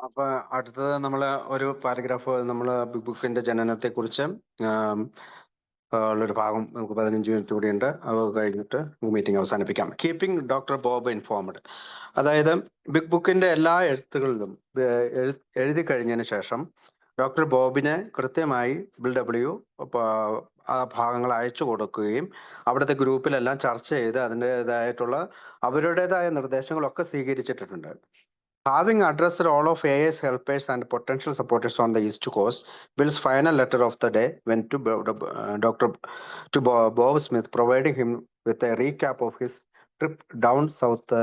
അപ്പൊ അടുത്തത് നമ്മള് ഒരു പാരഗ്രാഫ് നമ്മൾ ബിഗ് ബുക്കിന്റെ ജനനത്തെക്കുറിച്ച് ആം, ഉള്ളൊരു ഭാഗം നമുക്ക് 15 മിനിറ്റ് കൂടി ഉണ്ട്. അത് കഴിഞ്ഞിട്ട് മീറ്റിംഗ് അവസാനിപ്പിക്കാം. Keeping doctor Bob informed. അതായത് ബിഗ് ബുക്കിന്റെ എല്ലാ എഴുത്തുകളിലും എഴുതി കഴിഞ്ഞതിന് ശേഷം ഡോക്ടർ ബോബിനെ കൃത്യമായി ബിൽ ഡബ്ല്യു ആ ഭാഗങ്ങൾ അയച്ചു കൊടുക്കുകയും അവിടുത്തെ ഗ്രൂപ്പിലെല്ലാം ചർച്ച ചെയ്ത് അതിൻ്റെതായിട്ടുള്ള അവരുടേതായ നിർദ്ദേശങ്ങളൊക്കെ സ്വീകരിച്ചിട്ടുണ്ട്. Having addressed all of AA's helpers and potential supporters on the East Coast, Bill's final letter of the day went to Dr. Bob Smith, providing him with a recap of his trip down south,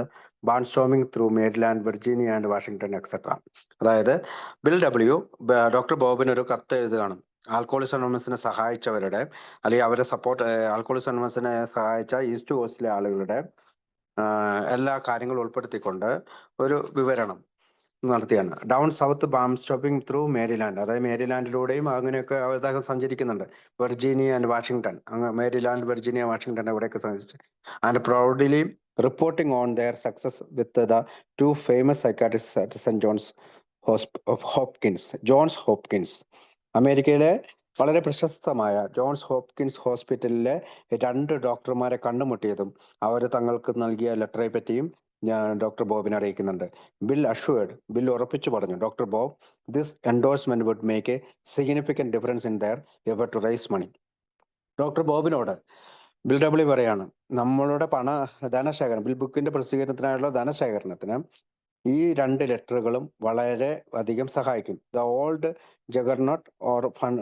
barnstorming through Maryland, Virginia, and Washington, etc. അതായത് bill W doctor ബോബിന് ഒരു കത്ത് എഴുതുകയാണ്. ആൽക്കോളിസ് അനോമസിനെ സഹായിച്ചവരുടെ അല്ലെങ്കിൽ അവരെ ആൽക്കോളിസ് അനോമസിനെ സഹായിച്ച east കോസ്റ്റിലെ ആളുകളുടെ എല്ലാ കാര്യങ്ങളും ഉൾപ്പെടുത്തിക്കൊണ്ട് ഒരു വിവരണം നടത്തിയാണ്. Down south bam stopping through Maryland, അതായത് മേരിലാൻഡിലൂടെയും അങ്ങനെയൊക്കെ അദ്ദേഹം സഞ്ചരിക്കുന്നുണ്ട്. Virginia and Washington, Maryland, Virginia, Washington എവിടെയൊക്കെ സഞ്ചരിച്ചു. And proudly reporting on their success with the two famous psychiatrist at saint Johns Hopkins. അമേരിക്കയിലെ വളരെ പ്രശസ്തമായ ജോൺസ് ഹോപ്കിൻസ് ഹോസ്പിറ്റലിലെ 2 ഡോക്ടർമാരെ കണ്ടുമുട്ടിയതും അവർ തങ്ങൾക്ക് നൽകിയ ലെറ്ററെ പറ്റിയും ഡോക്ടർ ബോബിനെ അറിയിക്കുന്നുണ്ട്. ബിൽ ഉറപ്പിച്ചു പറഞ്ഞു, doctor Bob, this endorsement would make a significant difference in their effort to raise money. Doctor ബോബിനോട് ബിൽ ഡബ്ല്യു പറയാണ്, നമ്മളുടെ ധനശേഖരണം, ബിൽ ബുക്കിന്റെ പ്രസിദ്ധീകരണത്തിനായുള്ള ധനശേഖരണത്തിന് ഈ 2 ലെറ്ററുകളും വളരെ അധികം സഹായിക്കും. The old juggernaut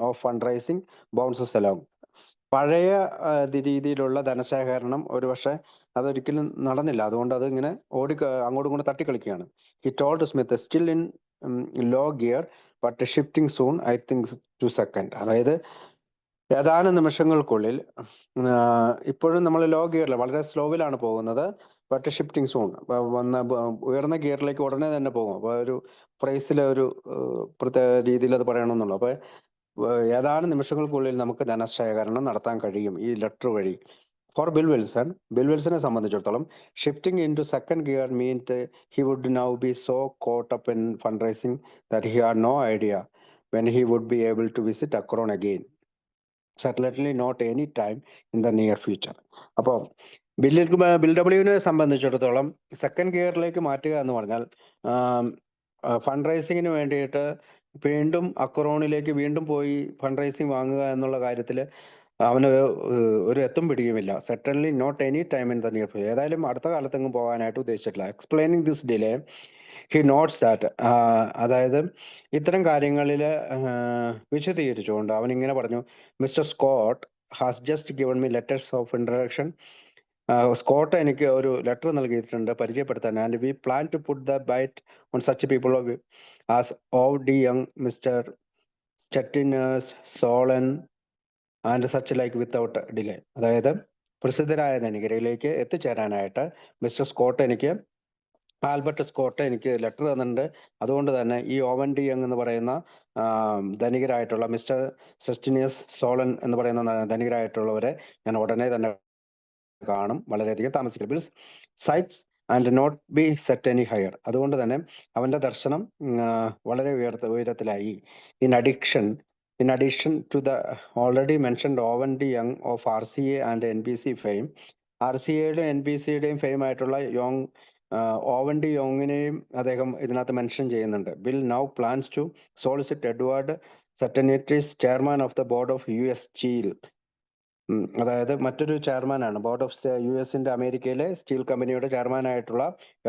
of fund raising bounces along. പഴയ രീതിയിലുള്ള ധനശേഖരണം ഒരുപക്ഷെ അതൊരിക്കലും നടന്നില്ല. അതുകൊണ്ട് അത് ഇങ്ങനെ അങ്ങോട്ടും ഇങ്ങോട്ടും തട്ടിക്കളിക്കുകയാണ്. He told Smith, still in low gear but shifting soon, I think two second. അതായത് ഏതാനും നിമിഷങ്ങൾക്കുള്ളിൽ ഇപ്പോഴും നമ്മൾ ലോ ഗിയറിൽ വളരെ സ്ലോവിലാണ് പോകുന്നത്. ബട്ട് ഷിഫ്റ്റിംഗ് സൂൺ, ഉയർന്ന ഗിയറിലേക്ക് ഉടനെ തന്നെ പോകും. അപ്പൊ ഒരു പ്രൈസിലെ ഒരു പ്രത്യേക രീതിയിൽ അത് പറയണമെന്നുള്ളു. അപ്പൊ ഏതാനും നിമിഷങ്ങൾക്കുള്ളിൽ നമുക്ക് ധനശേഖരണം നടത്താൻ കഴിയും ഈ ലെറ്റർ വഴി. ഫോർ ബിൽ വിൽസനെ സംബന്ധിച്ചിടത്തോളം, shifting into second gear meant he would now be so caught up in fund raising that he had no idea when he would be able to visit Akron again, certainly not any time in the near future. അപ്പോൾ Bill ഡബ്ല്യുവിനെ സംബന്ധിച്ചിടത്തോളം second ഗിയറിലേക്ക് മാറ്റുക എന്ന് പറഞ്ഞാൽ fund റൈസിങ്ങിന് വേണ്ടിയിട്ട് വീണ്ടും അക്രോണിലേക്ക് വീണ്ടും പോയി ഫണ്ട് റൈസിങ് വാങ്ങുക എന്നുള്ള കാര്യത്തിൽ ഒരു എത്തും പിടിയുമില്ല. Certainly not any time in the near future. ഏതായാലും അടുത്ത കാലത്തെങ്ങും പോകാനായിട്ട് ഉദ്ദേശിച്ചിട്ടില്ല. Explaining this delay he notes that, അതായത് ഇത്തരം കാര്യങ്ങളിൽ വിശദീകരിച്ചുകൊണ്ട് അവൻ ഇങ്ങനെ പറഞ്ഞു, Mr Scott has just given me letters of introduction. Scott എനിക്ക് ഒരു ലെറ്റർ നൽകിയിട്ടുണ്ട് പരിചയപ്പെടുത്താൻ. And we plan to put the bite on such people as Owen D Young, Mr Stettinius, Sloan and such like without delay. അതായത് പ്രസിദ്ധരായ ധനികരിലേക്ക് എത്തിച്ചേരാനായിട്ട് Albert Scott എനിക്ക് letter തന്നിട്ടുണ്ട്. അതുകൊണ്ട് തന്നെ ഈ ഓവൻ ഡി യങ് എന്ന് പറയുന്ന ധനികരായിട്ടുള്ള മിസ്റ്റർ സെസ്റ്റിനിയസ് സോളൻ എന്ന് പറയുന്ന ധനികരായിട്ടുള്ളവരെ ഞാൻ ഉടനെ തന്നെ കാണും, വളരെയധികം താമസിക്കില്ല. Bill's sights and not be set any higher. അതുകൊണ്ട് തന്നെ അവന്റെ ദർശനം വളരെ ഉയരത്തിലായി. In addition to the already mentioned Owen D Young of RCA and NBC fame, RCAയുടെയും NBCയുടെയും ഫെയിം ആയിട്ടുള്ള ഓവൻ ഡി യോങ്ങിനെയും അദ്ദേഹം ഇതിനകത്ത് മെൻഷൻ ചെയ്യുന്നുണ്ട്. Bill now plans to solicit Edward Stettinius, chairman of the board of US steel. അതായത് മറ്റൊരു ചെയർമാനാണ് ബോർഡ് ഓഫ് US അമേരിക്കയിലെ സ്റ്റീൽ കമ്പനിയുടെ ചെയർമാനായിട്ടുള്ള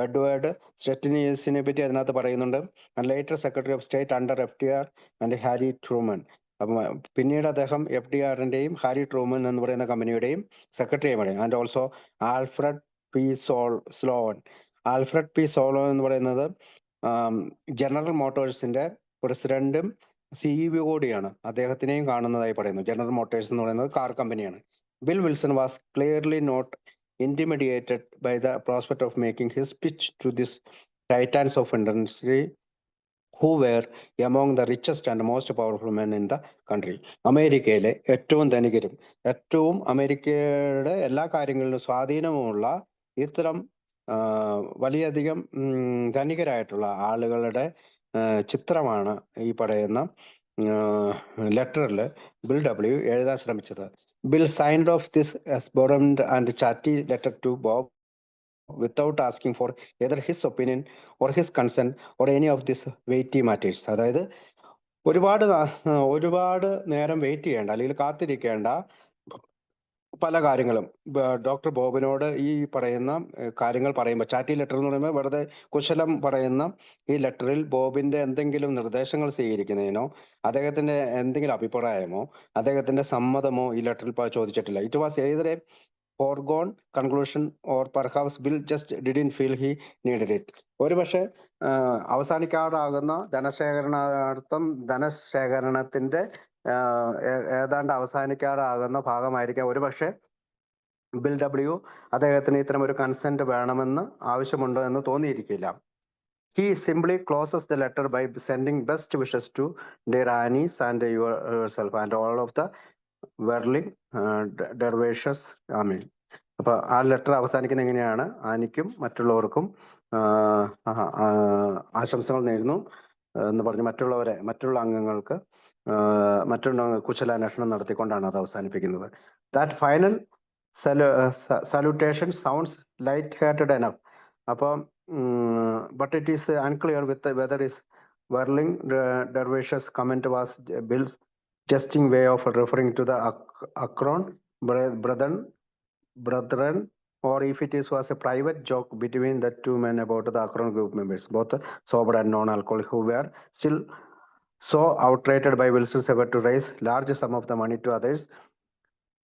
എഡ്വേർഡ് സ്റ്റെറ്റിനിയസിനെ പറ്റി അതിനകത്ത് പറയുന്നുണ്ട്. And later secretary of state under FDR and Harry Truman. അപ്പം പിന്നീട് അദ്ദേഹം FDRന്റെയും ഹാരി ട്രൂമൻ എന്ന് പറയുന്ന കമ്പനിയുടെയും സെക്രട്ടറിയുമാണ്. And also Alfred P Sloan എന്ന് പറയുന്നത് ജനറൽ മോട്ടോഴ്സിന്റെ പ്രസിഡന്റും CEO കൂടിയാണ്. അദ്ദേഹത്തിനെയും കാണുന്നതായി പറയുന്നു. ജനറൽ മോട്ടോഴ്സ് എന്ന് പറയുന്നത് കാർ കമ്പനിയാണ്. Bill Wilson was clearly not intimidated by the prospect of making his pitch to this titans of industry who were among the richest and most powerful men in the country. അമേരിക്കയിലെ ഏറ്റവും ധനികരും ഏറ്റവും അമേരിക്കയുടെ എല്ലാ കാര്യങ്ങളിലും സ്വാധീനമുള്ള ഇത്തരം വലിയധികം ധനികരായിട്ടുള്ള ആളുകളുടെ ചിത്രമാണ് ഈ പറയുന്ന ലെറ്ററിൽ ബിൽ ഡബ്ല്യു എഴുതാൻ ശ്രമിച്ചത്. Bill signed off this exuberant and chatty letter to Bob without asking for either his opinion or his consent or any of these weighty matters. അതായത് ഒരുപാട് നേരം വെയിറ്റ് ചെയ്യേണ്ട അല്ലെങ്കിൽ കാത്തിരിക്കേണ്ട പല കാര്യങ്ങളും ഡോക്ടർ ബോബിനോട് ഈ പറയുന്ന കാര്യങ്ങൾ പറയുമ്പോൾ, ചാറ്റി ലെറ്റർ എന്ന് പറയുമ്പോൾ വെറുതെ കുശലം പറയുന്ന ഈ ലെറ്ററിൽ ബോബിന്റെ എന്തെങ്കിലും നിർദ്ദേശങ്ങൾ സ്വീകരിക്കുന്നതിനോ അദ്ദേഹത്തിന്റെ എന്തെങ്കിലും അഭിപ്രായമോ അദ്ദേഹത്തിന്റെ സമ്മതമോ ഈ ലെറ്ററിൽ ചോദിച്ചിട്ടില്ല. It was either A foregone conclusion or perhaps Bill just didn't feel he needed it. ഒരുപക്ഷെ അവസാനിക്കാറാകുന്ന ധനശേഖരണത്തിന്റെ ഏതാണ്ട് അവസാനിക്കാറാകുന്ന ഭാഗമായിരിക്കാം ഒരുപക്ഷെ ബിൽ ഡബ്ല്യു അദ്ദേഹത്തിന് ഇത്തരം ഒരു കൺസെന്റ് വേണമെന്ന് ആവശ്യമുണ്ടോ എന്ന് തോന്നിയിരിക്കില്ല. He simply closes the letter by sending best wishes to dear Annie and yourself and all of the വെർലിംഗ് ഡെർവേഷസ് ആമീൻ. അപ്പൊ ആ ലെറ്റർ അവസാനിക്കുന്ന എങ്ങനെയാണ്? ആനിക്കും മറ്റുള്ളവർക്കും ആശംസകൾ നേരുന്നു എന്ന് പറഞ്ഞ് മറ്റുള്ള അംഗങ്ങൾക്ക് കുശലാന്വേഷണം നടത്തിക്കൊണ്ടാണ് അത് അവസാനിപ്പിക്കുന്നത്. That final salutation sounds light-hearted enough. അപ്പം but it is unclear whether is Whirling Dervishes comment was Bill's jesting way of referring to the Akron brethren, or if it was a private joke between the two men about the Akron group members, both sober and non-alcoholic, who were still so outrated by Wilson's effort to raise large sum of the money to others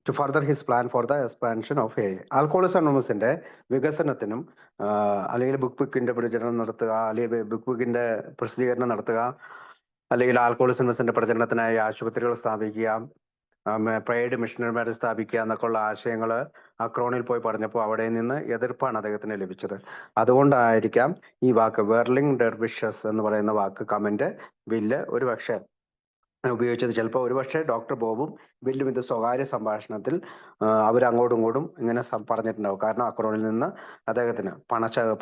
to further his plan for the expansion of AA. Alcoholism അനോണിമസിന്റെ വികസനത്തിനും അല്ലെങ്കിൽ ബുക്കിന്റെ പ്രചരണം നടത്തുക, അല്ലെങ്കിൽ ബുക്കിന്റെ പ്രസിദ്ധീകരണം നടത്തുക, അല്ലെങ്കിൽ ആൽക്കോളിസം അനോണിമസിന്റെ പ്രചരണത്തിനായി ആശുപത്രികൾ സ്ഥാപിക്കുക, പ്രൈഡ് മിഷണറിമാരെ സ്ഥാപിക്കുക എന്നൊക്കെയുള്ള ആശയങ്ങൾ അക്രോണിൽ പോയി പറഞ്ഞപ്പോൾ അവിടെ നിന്ന് എതിർപ്പാണ് അദ്ദേഹത്തിന് ലഭിച്ചത്. അതുകൊണ്ടായിരിക്കാം ഈ വാക്ക് വെർലിംഗ് ഡെർവിഷസ് എന്ന് പറയുന്ന വാക്ക് കമന്റ് ബില്ല് ഒരുപക്ഷെ ഉപയോഗിച്ചത്. ചിലപ്പോൾ ഒരുപക്ഷെ ഡോക്ടർ ബോബും ബില്ലും ഇത് സ്വകാര്യ സംഭാഷണത്തിൽ അവരങ്ങോട്ടും ഇങ്ങോട്ടും ഇങ്ങനെ പറഞ്ഞിട്ടുണ്ടാവും. കാരണം അക്രോണിൽ നിന്ന് അദ്ദേഹത്തിന്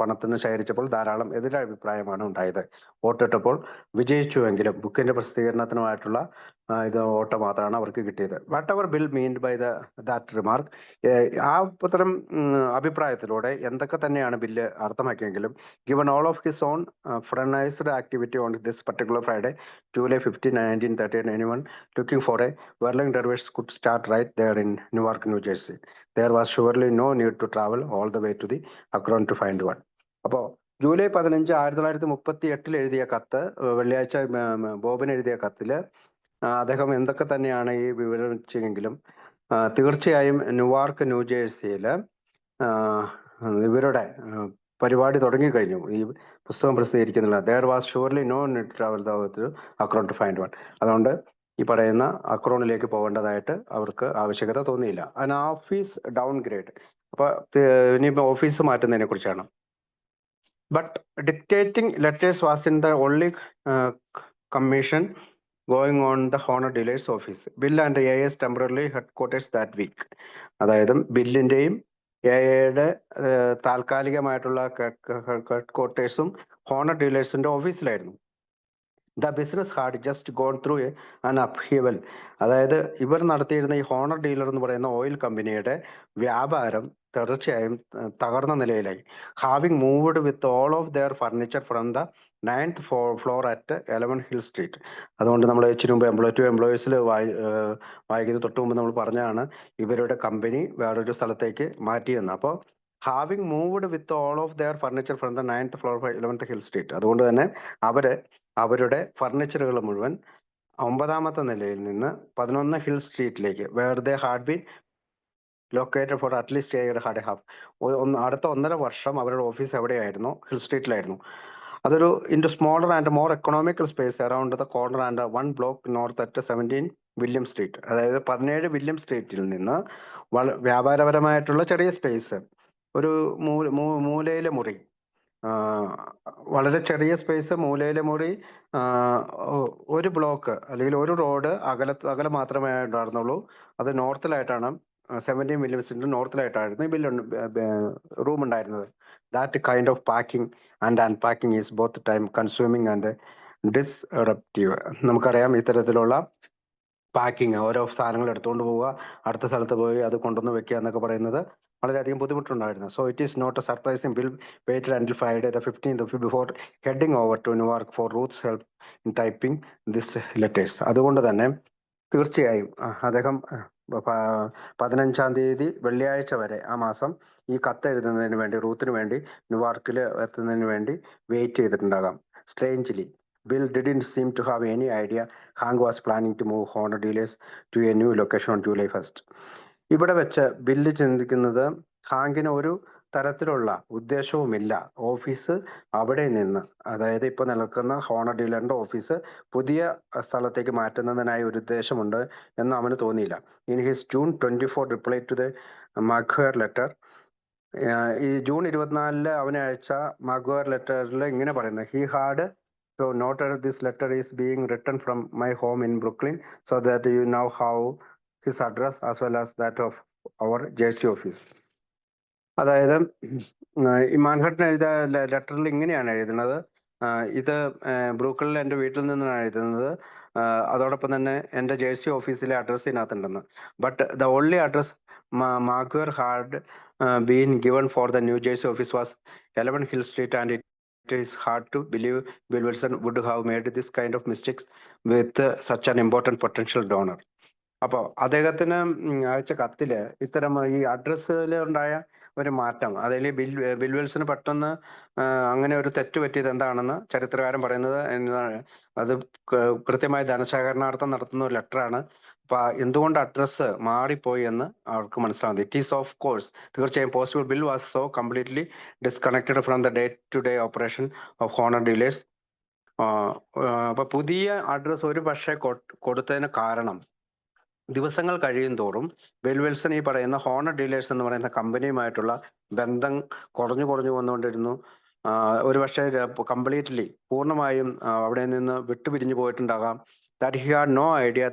പണത്തിന് ശേഖരിച്ചപ്പോൾ ധാരാളം എതിരഭിപ്രായമാണ് ഉണ്ടായത്. വോട്ടിട്ടപ്പോൾ വിജയിച്ചുവെങ്കിലും ബുക്കിന്റെ പ്രസിദ്ധീകരണത്തിനുമായിട്ടുള്ള ഇത് വോട്ട് മാത്രമാണ് അവർക്ക് കിട്ടിയത്. Whatever Bill meant by that remark, ആ അത്തരം അഭിപ്രായത്തിലൂടെ എന്തൊക്കെ തന്നെയാണ് ബില്ല് അർത്ഥമാക്കിയെങ്കിലും, given all of his own fraternized activity on this particular Friday, July 15, 1938, anyone looking for a whirling dervish could start right there in Newark, New Jersey. There was surely no need to travel all the way to the Akron to find one. അപ്പോൾ July 15, 1938 എഴുതിയ കത്ത്, വെള്ളിയാഴ്ച ബോബിന് എഴുതിയ കത്തില് അദ്ദേഹം എന്തൊക്കെ തന്നെയാണ് ഈ വിവരിച്ചെങ്കിലും തീർച്ചയായും ന്യൂവാർക്ക്, ന്യൂജേഴ്സിയില് ഇവരുടെ പരിപാടി തുടങ്ങിക്കഴിഞ്ഞു. ഈ പുസ്തകം പ്രസിദ്ധീകരിക്കുന്നില്ല. there was surely no need to travel to Akron to find one. അതുകൊണ്ട് ഈ പറയുന്ന അക്രോണിലേക്ക് പോകേണ്ടതായിട്ട് അവർക്ക് ആവശ്യകത തോന്നിയില്ല. an office downgrade, അപ്പൊ ഇനിയിപ്പോ ഓഫീസ് മാറ്റുന്നതിനെ കുറിച്ചാണ്. but dictating letters was in the only commission going on the Honor Dealer's office. Bill and AA's temporarily headquarters that week. അതായത് ബില്ലിന്റെയും എയുടെ താൽക്കാലികമായിട്ടുള്ള ഹെഡ്ക്വാർട്ടേഴ്സും ഹോണർ ഡീലേഴ്സിന്റെ ഓഫീസിലായിരുന്നു. The business had just gone through an upheaval. അതായത് ഇവർ നടത്തിയിരുന്ന ഈ ഹോണർ ഡീലർ എന്ന് പറയുന്ന ഓയിൽ കമ്പനിയുടെ വ്യാപാരം തീർച്ചയായും തകർന്ന നിലയിലായി. Having moved with all of their furniture from the 9th floor at 11 Hill Street. അതുകൊണ്ട് നമ്മൾ ഇച്ചിരി മുമ്പ് എംപ്ലോയീസിൽ വായിക്കുന്നത് തൊട്ട് മുമ്പ് നമ്മൾ പറഞ്ഞാണ് ഇവരുടെ കമ്പനി വേറൊരു സ്ഥലത്തേക്ക് മാറ്റിയെന്ന്. അപ്പോൾ having moved with all of their furniture from the 9th floor 11th Hill Street. അതുകൊണ്ട് തന്നെ അവരുടെ ഫർണിച്ചറുകൾ മുഴുവൻ 9ാമത്തെ നിലയിൽ നിന്ന് 11 ഹിൽ സ്ട്രീറ്റിലേക്ക്, where they had been located for at least a had half, അടുത്ത 1.5 വർഷം അവരുടെ ഓഫീസ് എവിടെയായിരുന്നു? ഹിൽ സ്ട്രീറ്റിലായിരുന്നു. അതൊരു into smaller and more economical space around the corner and 1 block north at 17 William Street. അതായത് 17 വില്യം സ്ട്രീറ്റിൽ നിന്ന് വ്യാപാരപരമായിട്ടുള്ള ചെറിയ സ്പേസ്, ഒരു മൂലയിലെ മുറി, വളരെ ചെറിയ സ്പേസ്, മൂലയിലെ മുറി, ഒരു ബ്ലോക്ക് അല്ലെങ്കിൽ ഒരു റോഡ് അകലെ മാത്രമേ ഉണ്ടായിരുന്നുള്ളൂ. അത് നോർത്തിലായിട്ടാണ്, 17 വില്യം സ്ട്രീറ്റ് നോർത്തിലായിട്ടായിരുന്നു ഈ റൂം ഉണ്ടായിരുന്നത്. That kind of packing and unpacking is both time consuming and disruptive. നമുക്കറിയാം ഇത്തരത്തിലുള്ള പാക്കിങ്, ഓരോ സാധനങ്ങൾ എടുത്തുകൊണ്ട് പോവുക, അടുത്ത സ്ഥലത്ത് പോയി അത് കൊണ്ടുവന്ന് വെക്കുക എന്നൊക്കെ പറയുന്നത് വളരെയധികം ബുദ്ധിമുട്ടുണ്ടായിരുന്നു. So it is not a surprising Bill waited until Friday the 15th before heading over to New York for Ruth's help in typing this letters. അതുകൊണ്ട് തന്നെ തീർച്ചയായും അദ്ദേഹം 15-ാം തീയതി വെള്ളിയാഴ്ച വരെ ആ മാസം ഈ കത്ത് എഴുതുന്നതിന് വേണ്ടി, റൂത്തിന് വേണ്ടി ന്യൂയോർക്കിൽ എത്തുന്നതിന് വേണ്ടി വെയിറ്റ് ചെയ്തിട്ടുണ്ടാകാം. Strangely Bill didn't seem to have any idea Hank was planning to move Honda dealers to a new location on July 1st. ഇവിടെ വെച്ച് ബില്ല് ചിന്തിക്കുന്നത് ഹാങ്കിന് ഒരു തരത്തിലുള്ള ഉദ്ദേശവുമില്ല ഓഫീസ് അവിടെ നിന്ന്, അതായത് ഇപ്പൊ നിൽക്കുന്ന ഹോണ ഡീലറിന്റെ ഓഫീസ് പുതിയ സ്ഥലത്തേക്ക് മാറ്റുന്നതിനായി ഒരു ഉദ്ദേശമുണ്ട് എന്ന് അവന് തോന്നിയില്ല. In his June 24 reply to the Maguire letter, ഈ ജൂൺ 24 അവനെ അയച്ച മഗ്വയർ ലെറ്ററിൽ ഇങ്ങനെ പറയുന്നത്, he had so noted this letter is being written from my home in Brooklyn so that you now have his address as well as that of our Jersey office. അതായത് ഈ Manhattan എഴുതിയ ലെറ്ററിൽ ഇങ്ങനെയാണ് എഴുതുന്നത്, ഇത് ബ്രൂക്ലിനിൽ എൻ്റെ വീട്ടിൽ നിന്നാണ് എഴുതുന്നത്, അതോടൊപ്പം തന്നെ എൻ്റെ ജേഴ്സി ഓഫീസിലെ അഡ്രസ്സ് ഇതിനകത്തുണ്ടെന്ന്. But the only address Maguire had been given for the New Jersey office was 11 Hill Street and it is hard to believe Bill Wilson would have made this kind of mistakes with such an important potential donor. അപ്പോൾ അദ്ദേഹത്തിന് അയച്ച കത്തില് ഇത്തരം ഈ അഡ്രസ്സിൽ ഉണ്ടായ ഒരു മാറ്റം, അതിൽ ബിൽ വിൽസന് പെട്ടെന്ന് അങ്ങനെ ഒരു തെറ്റ് പറ്റിയത് എന്താണെന്ന് ചരിത്രകാരൻ പറയുന്നത് അത് കൃത്യമായി ധനശേഖരണാർത്ഥം നടത്തുന്ന ഒരു ലെറ്ററാണ്. അപ്പൊ എന്തുകൊണ്ട് അഡ്രസ്സ് മാറിപ്പോയി എന്ന് അവർക്ക് മനസ്സിലാവുന്നത്. ഇറ്റ് ഈസ് ഓഫ് കോഴ്സ്, തീർച്ചയായും possible Bill was so completely disconnected from the day to day operation of Honor Dealers. അപ്പൊ പുതിയ അഡ്രസ് ഒരു പക്ഷേ കൊടുത്തതിന് കാരണം ദിവസങ്ങൾ കഴിയും തോറും ബിൽ വിൽസൺ ഈ പറയുന്ന ഹോണർ ഡീലേഴ്സ് എന്ന് പറയുന്ന കമ്പനിയുമായിട്ടുള്ള ബന്ധം കുറഞ്ഞു വന്നുകൊണ്ടിരുന്നു. ഒരു പക്ഷേ കംപ്ലീറ്റ്ലി പൂർണ്ണമായും അവിടെ നിന്ന് വിട്ടുപിരിഞ്ഞു പോയിട്ടുണ്ടാകാം. That he had no idea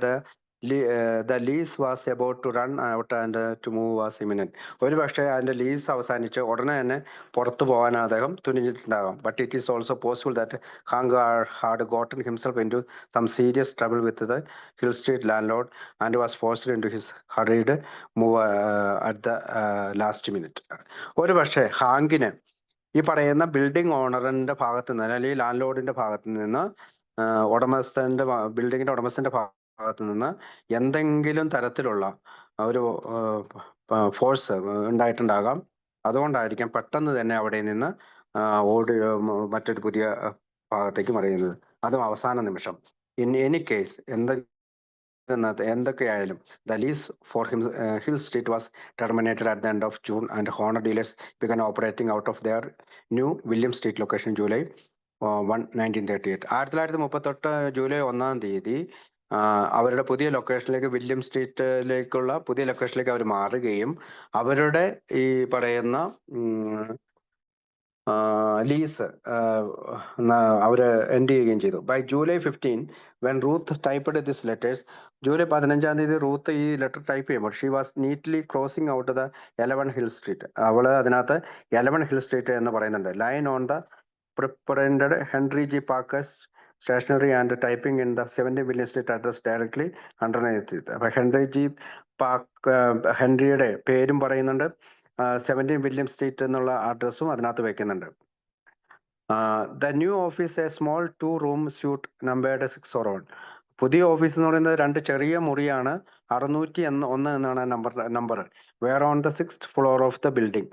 the lease was about to run out and to move was imminent. ഒരു പക്ഷേ അതിന്റെ ലീസ് അവസാനിച്ച് ഉടനെ തന്നെ പുറത്തു പോകാൻ അദ്ദേഹം തുനിഞ്ഞിട്ടുണ്ടാകാം. But it is also possible that Hank had gotten himself into some serious trouble with the Hill Street landlord and was forced into his hurried move at the last minute. ഒരു പക്ഷേ ഹാങ്കിന് ഈ പറയുന്ന building ഓണറിന്റെ ഭാഗത്ത് നിന്ന്, അല്ലെങ്കിൽ land ലോഡിന്റെ ഭാഗത്ത് നിന്ന്, ബിൽഡിങ്ങിന്റെ ഉടമസ്ഥന്റെ ഭാഗത്ത് നിന്ന് എന്തെങ്കിലും തരത്തിലുള്ള ഒരു ഫോഴ്സ് ഉണ്ടായിട്ടുണ്ടാകാം. അതുകൊണ്ടായിരിക്കാം പെട്ടെന്ന് തന്നെ അവിടെ നിന്ന് മറ്റൊരു പുതിയ ഭാഗത്തേക്ക് മറിയുന്നത്, അതും അവസാന നിമിഷം. ഇൻ എനി കേസ് എന്തൊക്കെയായാലും the lease for Hill Street was terminated at the end of June and Honda dealers began operating out of their new William Street location July 1, 1938. 1938 July 1-ാം തീയതി അവരുടെ പുതിയ ലൊക്കേഷനിലേക്ക്, വില്യം സ്ട്രീറ്റിലേക്കുള്ള പുതിയ ലൊക്കേഷനിലേക്ക് അവർ മാറുകയും അവരുടെ ഈ പറയുന്ന ലീസ് അവര് എൻഡ് ചെയ്യുകയും ചെയ്തു. By July 15 when Ruth typed this letters, July 15-ാം തീയതി റൂത്ത് ഈ ലെറ്റർ ടൈപ്പ് ചെയ്യുമ്പോൾ she was neatly crossing out the 11 Hill Street. അവള് അതിനകത്ത് 11 Hill Street എന്ന് പറയുന്നുണ്ട്. Line on the preprinted Henry G Packers stationery and typing in the 17 William Street address directly underneath. അപ്പൊ ഹെൻറിയുടെ പേരും പറയുന്നുണ്ട്, 17 William Street എന്നുള്ള അഡ്രസ്സും അതിനകത്ത് വെക്കുന്നുണ്ട്. The new office a small 2-room suite numbered 601. പുതിയ ഓഫീസ് എന്ന് പറയുന്നത് 2 ചെറിയ മുറിയാണ്, 601 എന്നാണ് number. Where on the 6th floor of the building,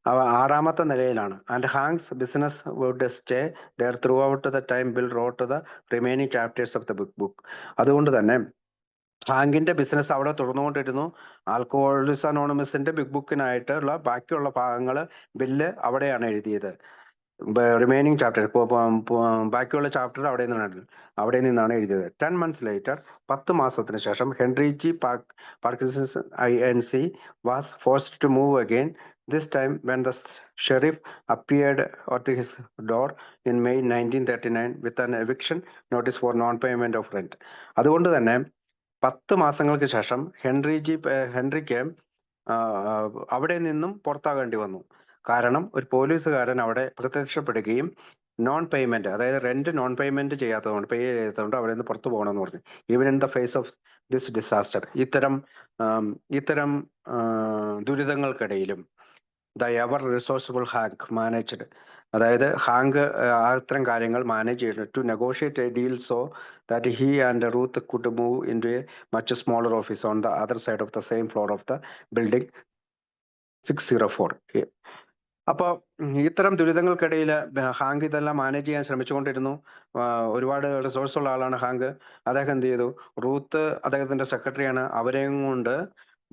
6ാമത്തെ നിലയിലാണ്. And Hank's business would stay there throughout the time Bill wrote the remaining chapters of the book. അതുകൊണ്ട് തന്നെ ഹാങ്കിന്റെ ബിസിനസ് അവിടെ തുടർന്നുകൊണ്ടിരുന്നു. ആൽക്കഹോളിക്സ് അനോണിമസിന്റെ ബിഗ് ബുക്കിനായിട്ടുള്ള ബാക്കിയുള്ള ഭാഗങ്ങൾ ബില്ല് അവിടെയാണ് എഴുതിയത്. Remaining chapter, ബാക്കിയുള്ള ചാപ്റ്റർ അവിടെ നിന്നാണ് എഴുതിയത്. 10 months later, 10 മാസത്തിന് ശേഷം Henry G Parkinson's INC was forced to move again, this time when the sheriff appeared at his door in May 1939 with an eviction notice for non payment of rent. അതുകൊണ്ട് തന്നെ 10 മാസങ്ങൾക്ക് ശേഷം Henrik അവിടെ നിന്നും പുറത്താകേണ്ടി വന്നു. കാരണം ഒരു പോലീസുകാരൻ അവിടെ പ്രത്യക്ഷപ്പെടുകയും നോൺ പേയ്മെന്റ്, അതായത് റെന്റ് നോൺ പേയ്മെന്റ് ചെയ്യാത്തതുകൊണ്ട്, പേ ചെയ്യാത്തതുകൊണ്ട് അവിടെ നിന്ന് പുറത്തു പോകണമെന്ന് പറഞ്ഞു. Even in the face of this disaster, ഇത്തരം ദുരിതങ്ങൾക്കിടയിലും the ever resourceful Hank managed, അതായത് ഹാങ്ക് അത്തരം കാര്യങ്ങൾ മാനേജ് ചെയ്തിട്ട് to negotiate a deal so that he and Ruth could move into a much smaller office on the other side of the same floor of the building 604. അപ്പോൾ ഇത്തരം ദുരിതങ്ങൾക്കിടയിൽ Hank ഇതെല്ലാം manage ചെയ്യാൻ ശ്രമിച്ചുകൊണ്ടിരുന്നു. ഒരുപാട് resource ഉള്ള ആളാണ് Hank. അദ്ദേഹം എന്ത് ചെയ്തു, റൂത്ത് അദ്ദേഹത്തിന്റെ സെക്രട്ടറിയാണ്, അവരെയും കൊണ്ട്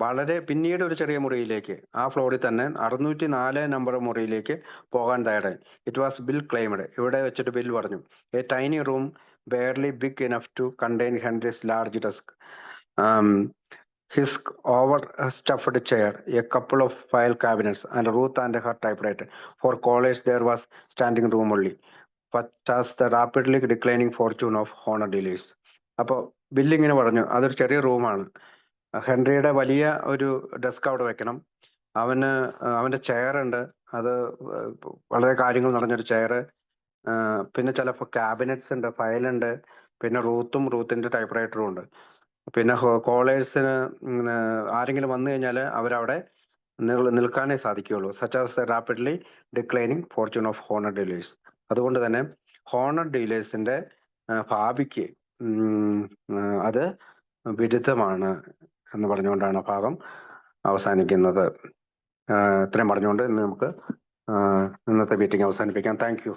വളരെ പിന്നീട് ഒരു ചെറിയ മുറിയിലേക്ക്, ആ ഫ്ലോറിൽ തന്നെ 604 നമ്പർ മുറിയിലേക്ക് പോകാൻ തയ്യാറായി. ഇറ്റ് വാസ് ബിൽ ക്ലെയിംഡ്, ഇവിടെ വെച്ചിട്ട് ബിൽ പറഞ്ഞു, a tiny room barely big enough to contain Henry's large desk, his overstuffed chair, a couple of file cabinets, and Ruth and her typewriter. For callers, there was standing room only, but as the rapidly declining fortune of honor dealers. അപ്പോൾ ബില്ലിങ്ങനെ പറഞ്ഞു, അതൊരു ചെറിയ റൂമാണ്, ഹെൻറിയുടെ വലിയ ഒരു desk അവിടെ വെക്കണം, അവന്റെ ചെയർ ഉണ്ട്, അത് വളരെ കാര്യങ്ങൾ നടഞ്ഞൊരു ചെയർ, പിന്നെ ചിലപ്പോൾ ക്യാബിനറ്റ്സ് ഉണ്ട്, ഫയലുണ്ട്, പിന്നെ റൂത്തിന്റെ ടൈപ്പ്റൈറ്ററും ഉണ്ട്. പിന്നെ കോളേഴ്സിന് ആരെങ്കിലും വന്നു കഴിഞ്ഞാൽ അവരവിടെ നിൽക്കാനേ സാധിക്കുകയുള്ളൂ. Such as rapidly declining Fortune of Honor dealers. അതുകൊണ്ട് തന്നെ ഹോണർ ഡീലേഴ്സിന്റെ ഭാവിക്ക് അത് വിരുദ്ധമാണ് എന്ന് പറഞ്ഞുകൊണ്ടാണ് ഭാഗം അവസാനിക്കുന്നത്. ഇത്രയും പറഞ്ഞുകൊണ്ട് ഇന്ന് നമുക്ക് ഇന്നത്തെ മീറ്റിംഗ് അവസാനിപ്പിക്കാം. Thank you.